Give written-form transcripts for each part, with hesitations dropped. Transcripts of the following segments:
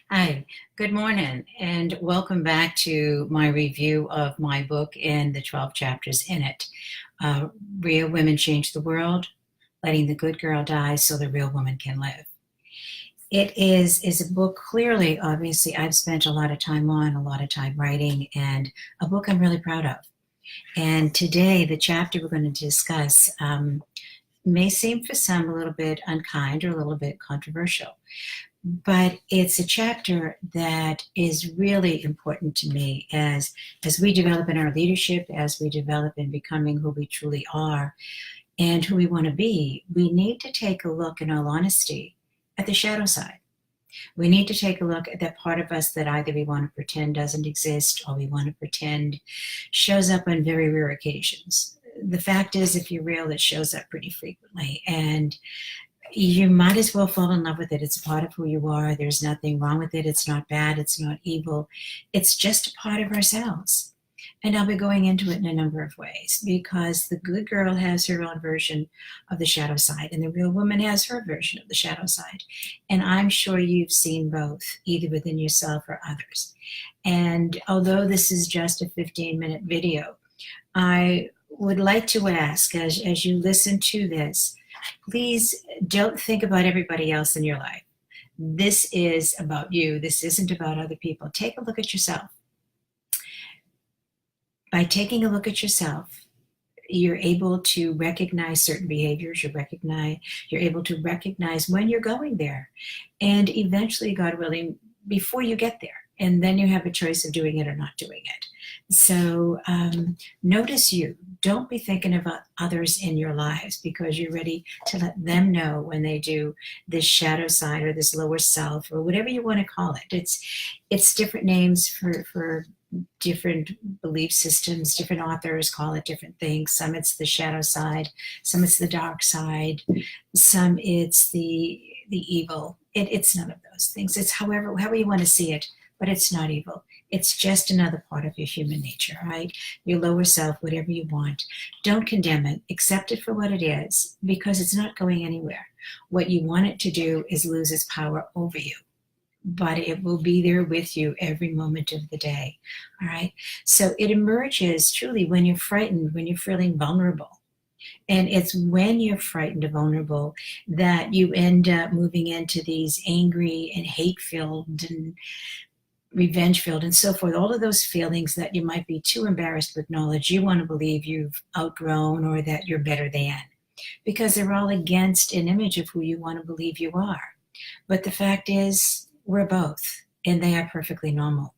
Hi, good morning, and welcome back to my review of my book and the 12 chapters in it. Uh, Real Women Change the World, Letting the Good Girl Die so the Real Woman Can Live. It is a book, clearly, obviously, I've spent a lot of time on, a lot of time writing, and a book I'm really proud of. And today, the chapter we're going to discuss may seem for some a little bit unkind or a little bit controversial. But it's a chapter that is really important to me as we develop in our leadership, as we develop in becoming who we truly are and who we want to be. We need to take a look, in all honesty, at the shadow side. We need to take a look at that part of us that either we want to pretend doesn't exist or we want to pretend shows up on very rare occasions. The fact is, if you're real, it shows up pretty frequently. And you might as well fall in love with it. It's a part of who you are. There's nothing wrong with it. It's not bad. It's not evil. It's just a part of ourselves. And I'll be going into it in a number of ways because the good girl has her own version of the shadow side, and the real woman has her version of the shadow side. And I'm sure you've seen both, either within yourself or others. And although this is just a 15-minute video, I would like to ask, as you listen to this, please don't think about everybody else in your life. This is about you. This isn't about other people. Take a look at yourself. By taking a look at yourself, you're able to recognize certain behaviors. You're able to recognize when you're going there. And eventually, God willing, before you get there. And then you have a choice of doing it or not doing it. So notice you. Don't be thinking about others in your lives because you're ready to let them know when they do this shadow side or this lower self or whatever you want to call it. It's different names for different belief systems. Different authors call it different things. Some it's the shadow side, some it's the dark side, some it's the evil. It's none of those things. It's however you want to see it, but it's not evil. It's just another part of your human nature, right? Your lower self, whatever you want. Don't condemn it. Accept it for what it is because it's not going anywhere. What you want it to do is lose its power over you, but it will be there with you every moment of the day, all right? So it emerges truly when you're frightened, when you're feeling vulnerable. And it's when you're frightened and vulnerable that you end up moving into these angry and hate-filled and revenge-filled and so forth, all of those feelings that you might be too embarrassed to acknowledge, you want to believe you've outgrown or that you're better than, because they're all against an image of who you want to believe you are. But the fact is, we're both, and they are perfectly normal.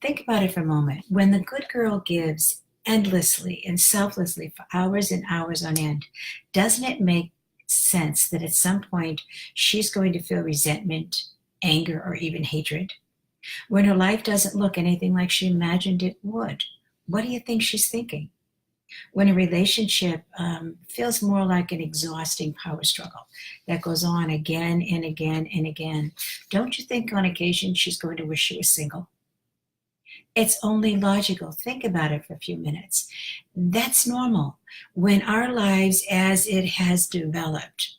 Think about it for a moment. When the good girl gives endlessly and selflessly for hours and hours on end, doesn't it make sense that at some point she's going to feel resentment, anger, or even hatred? When her life doesn't look anything like she imagined it would, what do you think she's thinking? When a relationship feels more like an exhausting power struggle that goes on again and again and again, don't you think on occasion she's going to wish she was single? It's only logical. Think about it for a few minutes. That's normal. When our lives as it has developed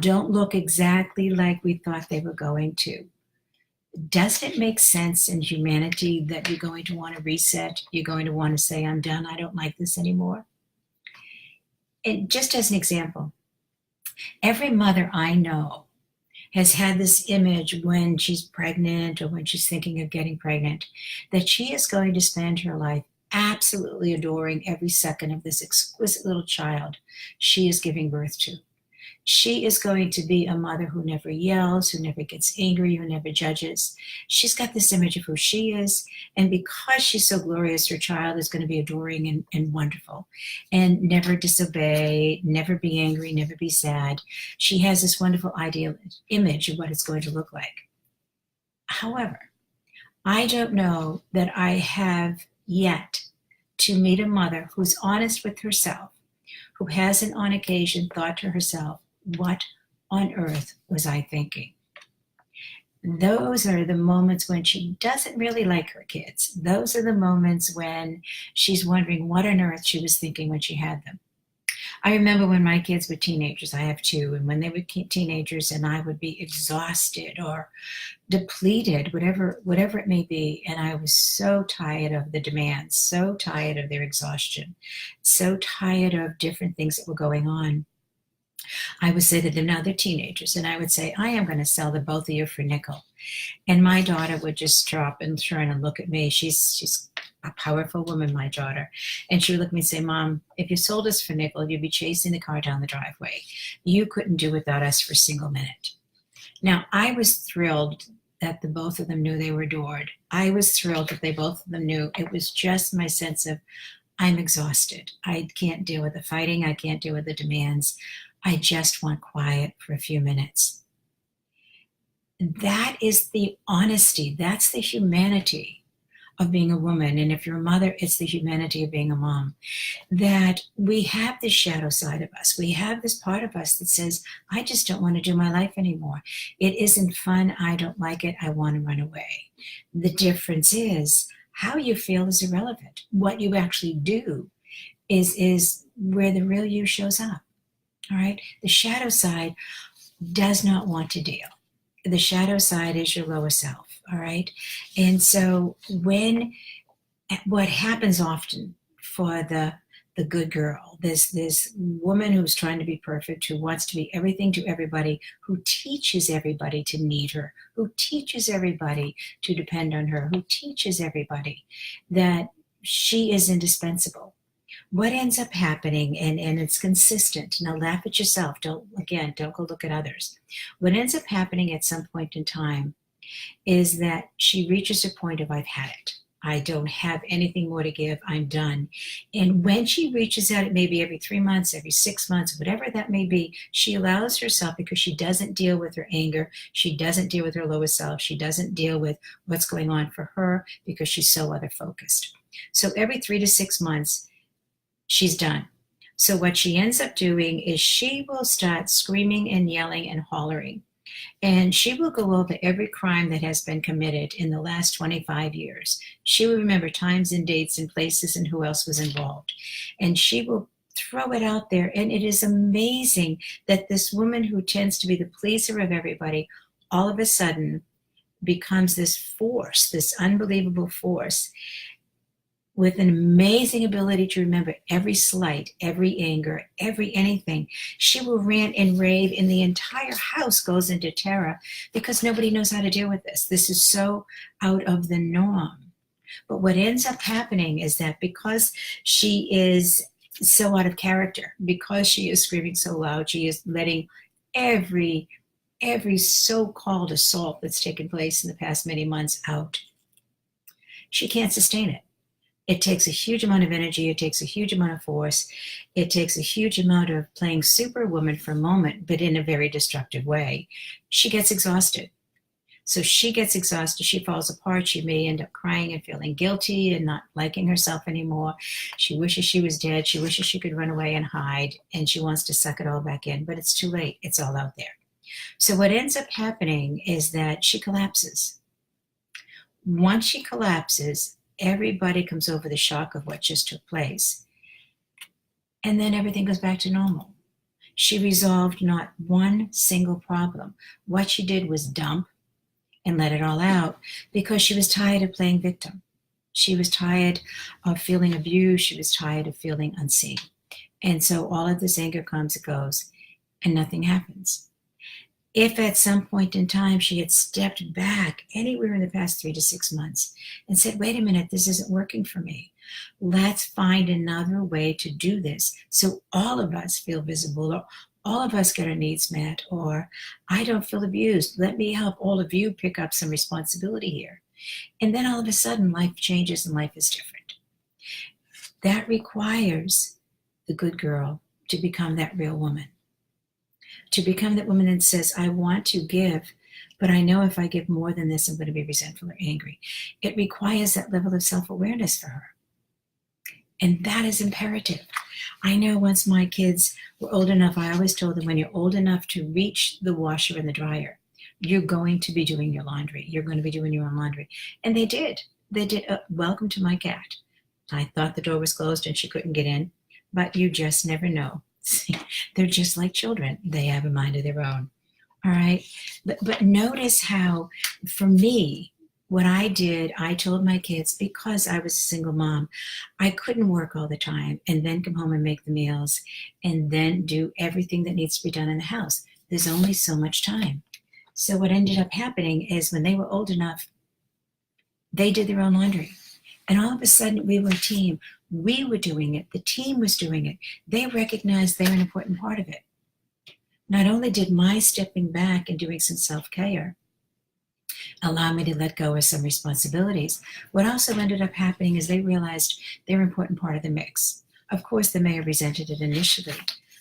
don't look exactly like we thought they were going to, doesn't it make sense in humanity that you're going to want to reset? You're going to want to say, I'm done. I don't like this anymore. And just as an example, every mother I know has had this image when she's pregnant or when she's thinking of getting pregnant, that she is going to spend her life absolutely adoring every second of this exquisite little child she is giving birth to. She is going to be a mother who never yells, who never gets angry, who never judges. She's got this image of who she is. And because she's so glorious, her child is going to be adoring and wonderful and never disobey, never be angry, never be sad. She has this wonderful ideal image of what it's going to look like. However, I don't know that I have yet to meet a mother who's honest with herself, who hasn't on occasion thought to herself, what on earth was I thinking? Those are the moments when she doesn't really like her kids. Those are the moments when she's wondering what on earth she was thinking when she had them. I remember when my kids were teenagers, I have two, and when they were teenagers and I would be exhausted or depleted, whatever it may be, and I was so tired of the demands, so tired of their exhaustion, so tired of different things that were going on. I would say to them, now they're teenagers, and I would say, I am going to sell the both of you for a nickel. And my daughter would just stop and turn and look at me. She's a powerful woman, my daughter. And she would look at me and say, Mom, if you sold us for a nickel, you'd be chasing the car down the driveway. You couldn't do without us for a single minute. Now, I was thrilled that the both of them knew they were adored. I was thrilled that they both of them knew. It was just my sense of, I'm exhausted. I can't deal with the fighting. I can't deal with the demands. I just want quiet for a few minutes. That is the honesty. That's the humanity of being a woman. And if you're a mother, it's the humanity of being a mom. That we have this shadow side of us. We have this part of us that says, I just don't want to do my life anymore. It isn't fun. I don't like it. I want to run away. The difference is how you feel is irrelevant. What you actually do is where the real you shows up. All right. The shadow side does not want to deal. The shadow side is your lower self. All right. And so what happens often for the good girl, this woman who's trying to be perfect, who wants to be everything to everybody, who teaches everybody to need her, who teaches everybody to depend on her, who teaches everybody that she is indispensable. What ends up happening, and it's consistent, now laugh at yourself, don't go look at others. What ends up happening at some point in time is that she reaches a point of, I've had it. I don't have anything more to give. I'm done. And when she reaches out, it may be every 3 months, every 6 months, whatever that may be, she allows herself, because she doesn't deal with her anger. She doesn't deal with her lower self. She doesn't deal with what's going on for her because she's so other focused. So every 3 to 6 months, she's done. So what she ends up doing is she will start screaming and yelling and hollering. And she will go over every crime that has been committed in the last 25 years. She will remember times and dates and places and who else was involved. And she will throw it out there. And it is amazing that this woman who tends to be the pleaser of everybody, all of a sudden becomes this force, this unbelievable force, with an amazing ability to remember every slight, every anger, every anything. She will rant and rave, and the entire house goes into terror because nobody knows how to deal with this. This is so out of the norm. But what ends up happening is that because she is so out of character, because she is screaming so loud, she is letting every so-called assault that's taken place in the past many months out. She can't sustain it. It takes a huge amount of energy. It takes a huge amount of force. It takes a huge amount of playing superwoman for a moment, but in a very destructive way. She gets exhausted. So she gets exhausted. She falls apart. She may end up crying and feeling guilty and not liking herself anymore. She wishes she was dead. She wishes she could run away and hide. And she wants to suck it all back in, but it's too late. It's all out there. So what ends up happening is that she collapses. Once she collapses, everybody comes over the shock of what just took place. And then everything goes back to normal. She resolved not one single problem. What she did was dump and let it all out because she was tired of playing victim. She was tired of feeling abused. She was tired of feeling unseen. And so all of this anger comes and goes, and nothing happens. If at some point in time she had stepped back anywhere in the past 3 to 6 months and said, wait a minute, this isn't working for me. Let's find another way to do this so all of us feel visible, or all of us get our needs met, or I don't feel abused. Let me help all of you pick up some responsibility here. And then all of a sudden life changes and life is different. That requires the good girl to become that real woman. To become that woman that says, I want to give, but I know if I give more than this, I'm going to be resentful or angry. It requires that level of self-awareness for her. And that is imperative. I know once my kids were old enough, I always told them, when you're old enough to reach the washer and the dryer, you're going to be doing your laundry. You're going to be doing your own laundry. And they did. They did. Welcome to my cat. I thought the door was closed and she couldn't get in, but you just never know They're just like children. They have a mind of their own. All right. But notice how, for me, what I did, I told my kids, because I was a single mom, I couldn't work all the time and then come home and make the meals and then do everything that needs to be done in the house. There's only so much time. So what ended up happening is when they were old enough, they did their own laundry. And all of a sudden, we were a team. We were doing it. The team was doing it. They recognized they're an important part of it. Not only did my stepping back and doing some self-care allow me to let go of some responsibilities, what also ended up happening is they realized they're an important part of the mix. Of course, they may have resented it initially,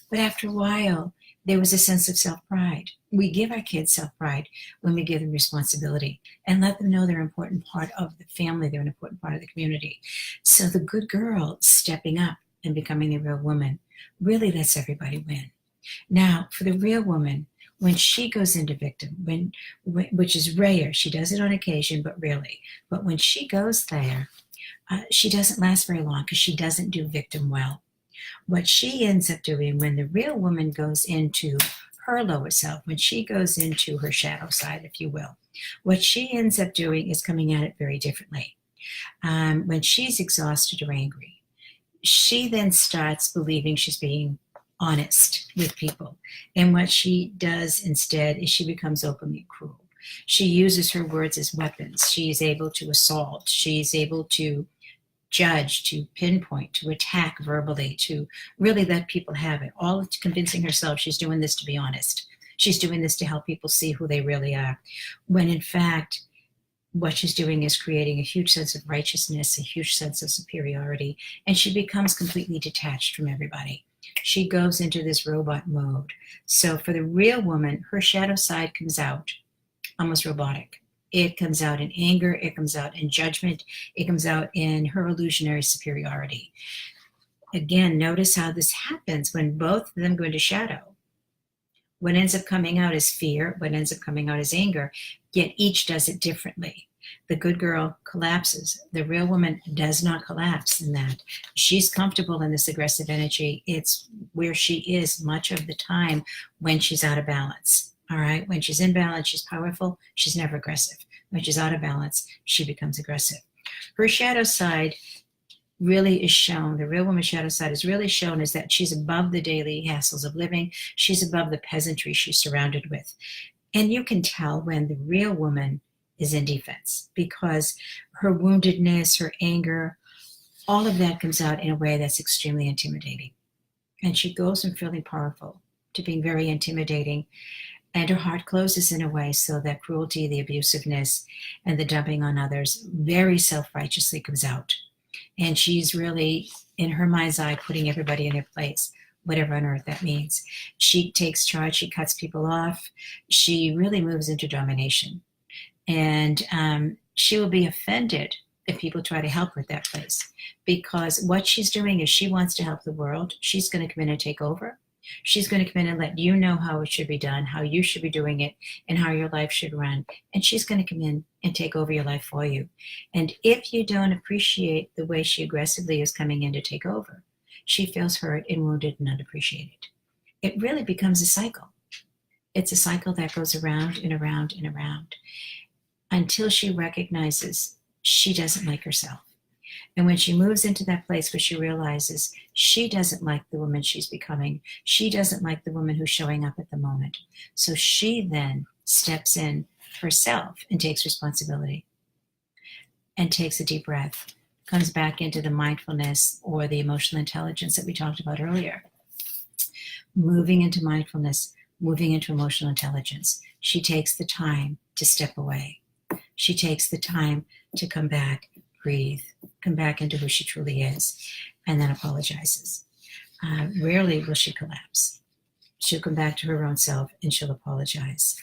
but after a while, there was a sense of self-pride. We give our kids self-pride when we give them responsibility and let them know they're an important part of the family, they're an important part of the community. So the good girl stepping up and becoming the real woman really lets everybody win. Now, for the real woman, when she goes into victim, which is rare, she does it on occasion, but rarely. But when she goes there, she doesn't last very long because she doesn't do victim well. What she ends up doing when the real woman goes into her lower self, when she goes into her shadow side, if you will, what she ends up doing is coming at it very differently. When she's exhausted or angry, she then starts believing she's being honest with people. And what she does instead is she becomes openly cruel. She uses her words as weapons. She is able to assault. She's able to judge, to pinpoint, to attack verbally, to really let people have it. All convincing herself she's doing this to be honest. She's doing this to help people see who they really are. When in fact, what she's doing is creating a huge sense of righteousness, a huge sense of superiority, and she becomes completely detached from everybody. She goes into this robot mode. So for the real woman, her shadow side comes out almost robotic. It comes out in anger, it comes out in judgment, it comes out in her illusionary superiority. Again, notice how this happens when both of them go into shadow. What ends up coming out is fear, what ends up coming out is anger, yet each does it differently. The good girl collapses. The real woman does not collapse in that. She's comfortable in this aggressive energy. It's where she is much of the time when she's out of balance. All right. When she's in balance, she's powerful. She's never aggressive. When she's out of balance, she becomes aggressive. Her shadow side really is shown, the real woman's shadow side is really shown as that she's above the daily hassles of living. She's above the peasantry she's surrounded with. And you can tell when the real woman is in defense because her woundedness, her anger, all of that comes out in a way that's extremely intimidating. And she goes from feeling powerful to being very intimidating. And her heart closes in a way so that cruelty, the abusiveness, and the dumping on others very self-righteously comes out. And she's really, in her mind's eye, putting everybody in their place, whatever on earth that means. She takes charge, she cuts people off, she really moves into domination. And she will be offended if people try to help her at that place. Because what she's doing is she wants to help the world. She's going to come in and take over. She's going to come in and let you know how it should be done, how you should be doing it, and how your life should run. And she's going to come in and take over your life for you. And if you don't appreciate the way she aggressively is coming in to take over, she feels hurt and wounded and unappreciated. It really becomes a cycle. It's a cycle that goes around and around and around until she recognizes she doesn't like herself. And when she moves into that place where she realizes she doesn't like the woman she's becoming, she doesn't like the woman who's showing up at the moment. So she then steps in herself and takes responsibility and takes a deep breath, comes back into the mindfulness or the emotional intelligence that we talked about earlier. Moving into mindfulness, moving into emotional intelligence. She takes the time to step away. She takes the time to come back, breathe, come back into who she truly is, and then apologizes. Rarely will she collapse. She'll come back to her own self and she'll apologize.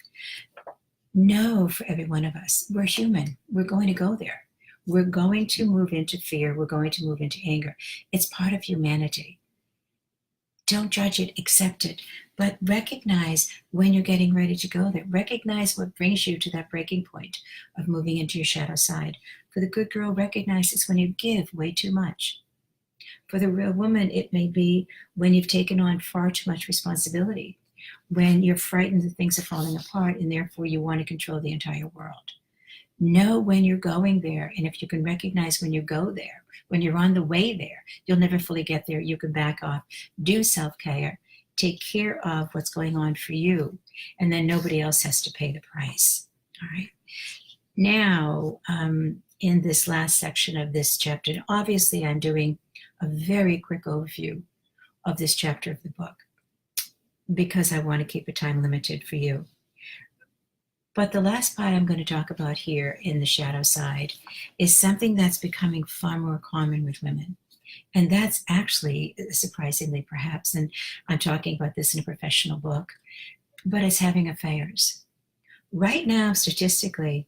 No, for every one of us, we're human. We're going to go there. We're going to move into fear. We're going to move into anger. It's part of humanity. Don't judge it, accept it, but recognize when you're getting ready to go there. Recognize what brings you to that breaking point of moving into your shadow side. For the good girl, recognize it's when you give way too much. For the real woman, it may be when you've taken on far too much responsibility, when you're frightened that things are falling apart and therefore you want to control the entire world. Know when you're going there, and if you can recognize when you go there, when you're on the way there, you'll never fully get there. You can back off, do self-care, take care of what's going on for you, and then nobody else has to pay the price. All right. Now, in this last section of this chapter, obviously I'm doing a very quick overview of this chapter of the book because I want to keep it time limited for you. But the last part I'm going to talk about here in the shadow side is something that's becoming far more common with women. And that's actually, surprisingly perhaps, and I'm talking about this in a professional book, but it's having affairs. Right now, statistically,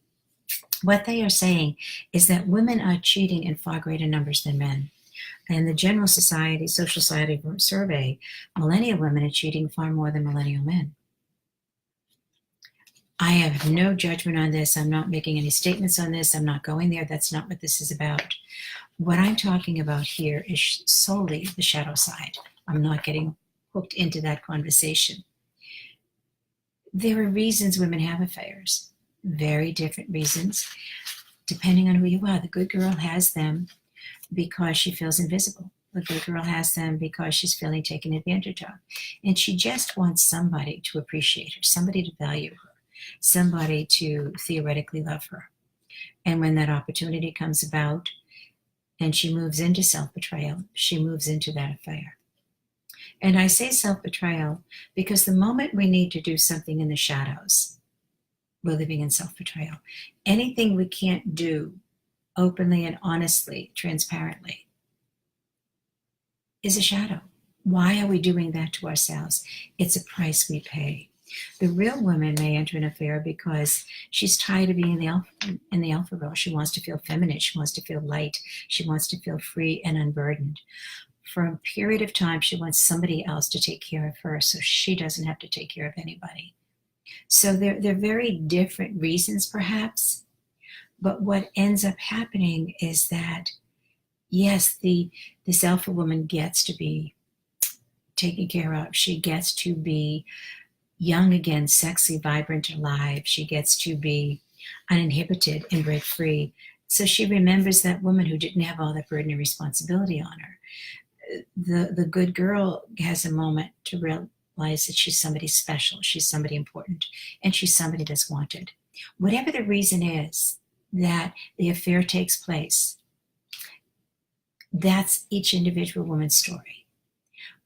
what they are saying is that women are cheating in far greater numbers than men. In the General Society, Social Society survey, millennial women are cheating far more than millennial men. I have no judgment on this. I'm not making any statements on this. I'm not going there. That's not what this is about. What I'm talking about here is solely the shadow side. I'm not getting hooked into that conversation. There are reasons women have affairs, very different reasons, depending on who you are. The good girl has them because she feels invisible. The good girl has them because she's feeling taken advantage of. And she just wants somebody to appreciate her, somebody to value her, somebody to theoretically love her. And when that opportunity comes about and she moves into self-betrayal, she moves into that affair. And I say self-betrayal because the moment we need to do something in the shadows, we're living in self-betrayal. Anything we can't do openly and honestly, transparently, is a shadow. Why are we doing that to ourselves? It's a price we pay. The real woman may enter an affair because she's tired of being in the alpha role. She wants to feel feminine. She wants to feel light. She wants to feel free and unburdened. For a period of time, she wants somebody else to take care of her so she doesn't have to take care of anybody. So they're very different reasons, perhaps. But what ends up happening is that, yes, this alpha woman gets to be taken care of. She gets to be young again, sexy, vibrant, alive. She gets to be uninhibited and break free. So she remembers that woman who didn't have all that burden and responsibility on her. The good girl has a moment to realize that she's somebody special, she's somebody important, and she's somebody that's wanted. Whatever the reason is that the affair takes place, that's each individual woman's story.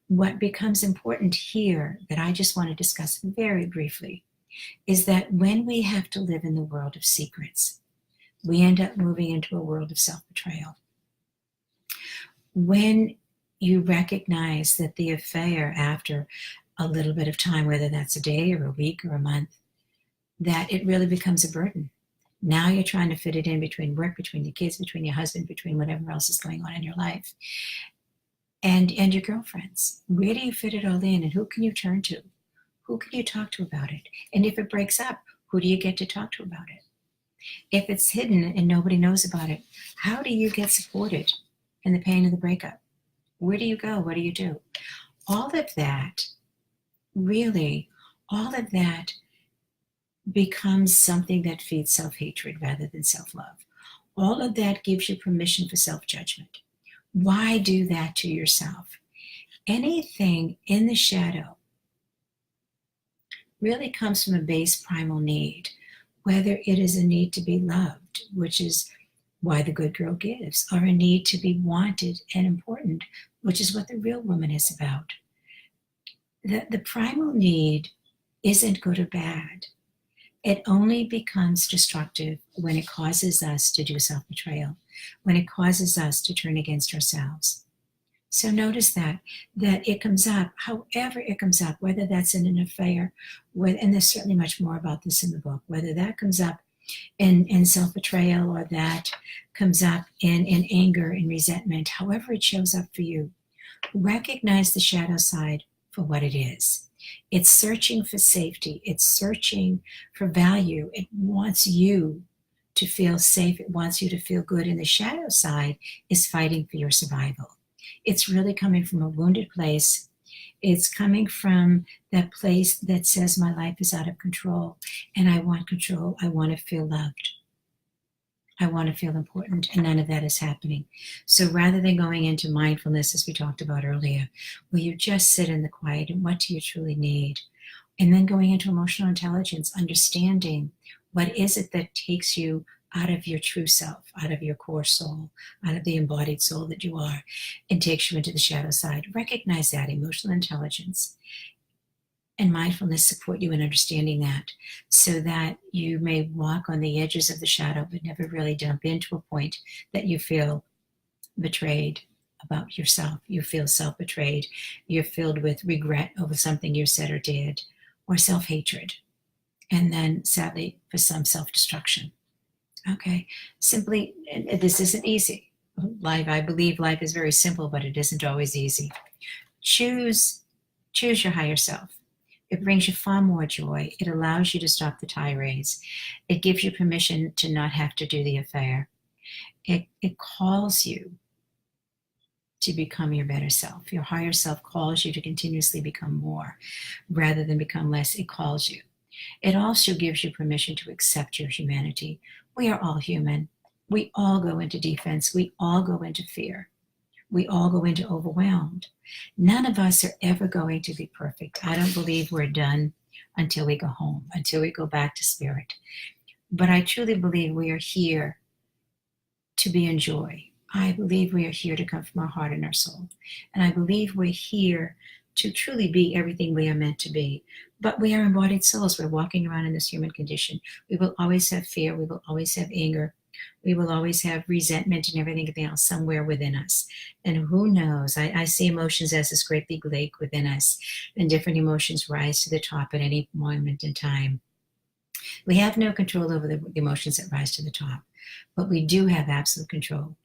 What becomes important here that I just want to discuss very briefly is that when we have to live in the world of secrets, we end up moving into a world of self-betrayal. When you recognize that the affair, after a little bit of time, whether that's a day or a week or a month, that it really becomes a burden. Now you're trying to fit it in between work, between your kids, between your husband, between whatever else is going on in your life, and your girlfriends. Where do you fit it all in, and who can you turn to? Who can you talk to about it? And if it breaks up, who do you get to talk to about it? If it's hidden and nobody knows about it, how do you get supported in the pain of the breakup? Where do you go? What do you do? All of that, really, all of that becomes something that feeds self-hatred rather than self-love. All of that gives you permission for self-judgment. Why do that to yourself? Anything in the shadow really comes from a base primal need, whether it is a need to be loved, which is why the good girl gives, or a need to be wanted and important, which is what the real woman is about. The primal need isn't good or bad. It only becomes destructive when it causes us to do self-betrayal, when it causes us to turn against ourselves. So notice that it comes up, however it comes up, whether that's in an affair, and there's certainly much more about this in the book, whether that comes up in self-betrayal or that comes up in anger and resentment, however it shows up for you, recognize the shadow side for what it is. It's searching for safety. It's searching for value. It wants you to feel safe. It wants you to feel good. And the shadow side is fighting for your survival. It's really coming from a wounded place. It's coming from that place that says my life is out of control and I want control. I want to feel loved. I want to feel important, and none of that is happening. So rather than going into mindfulness, as we talked about earlier, where you just sit in the quiet and what do you truly need? And then going into emotional intelligence, understanding what is it that takes you out of your true self, out of your core soul, out of the embodied soul that you are, and takes you into the shadow side. Recognize that emotional intelligence and mindfulness support you in understanding that, so that you may walk on the edges of the shadow but never really jump into a point that you feel betrayed about yourself. You feel self-betrayed. You're filled with regret over something you said or did, or self-hatred, and then sadly for some self-destruction. Okay, simply, this isn't easy. I believe life is very simple, but it isn't always easy. Choose your higher self. It brings you far more joy. It allows you to stop the tirades. It gives you permission to not have to do the affair. It calls you to become your better self. Your higher self calls you to continuously become more rather than become less. It calls you. It also gives you permission to accept your humanity. We are all human. We all go into defense. We all go into fear. We all go into overwhelmed. None of us are ever going to be perfect. I don't believe we're done until we go home, until we go back to spirit. But I truly believe we are here to be in joy. I believe we are here to come from our heart and our soul. And I believe we're here to truly be everything we are meant to be. But we are embodied souls. We're walking around in this human condition. We will always have fear. We will always have anger. We will always have resentment and everything else somewhere within us. And who knows? I see emotions as this great big lake within us, and different emotions rise to the top at any moment in time. We have no control over the emotions that rise to the top, but we do have absolute control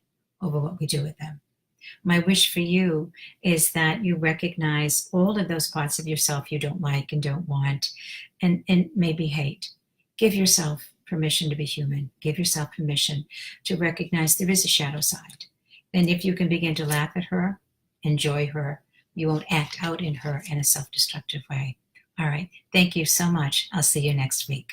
over what we do with them. My wish for you is that you recognize all of those parts of yourself you don't like and don't want, and maybe hate. Give yourself permission to be human. Give yourself permission to recognize there is a shadow side. And if you can begin to laugh at her, enjoy her, you won't act out in her in a self-destructive way. All right. Thank you so much. I'll see you next week.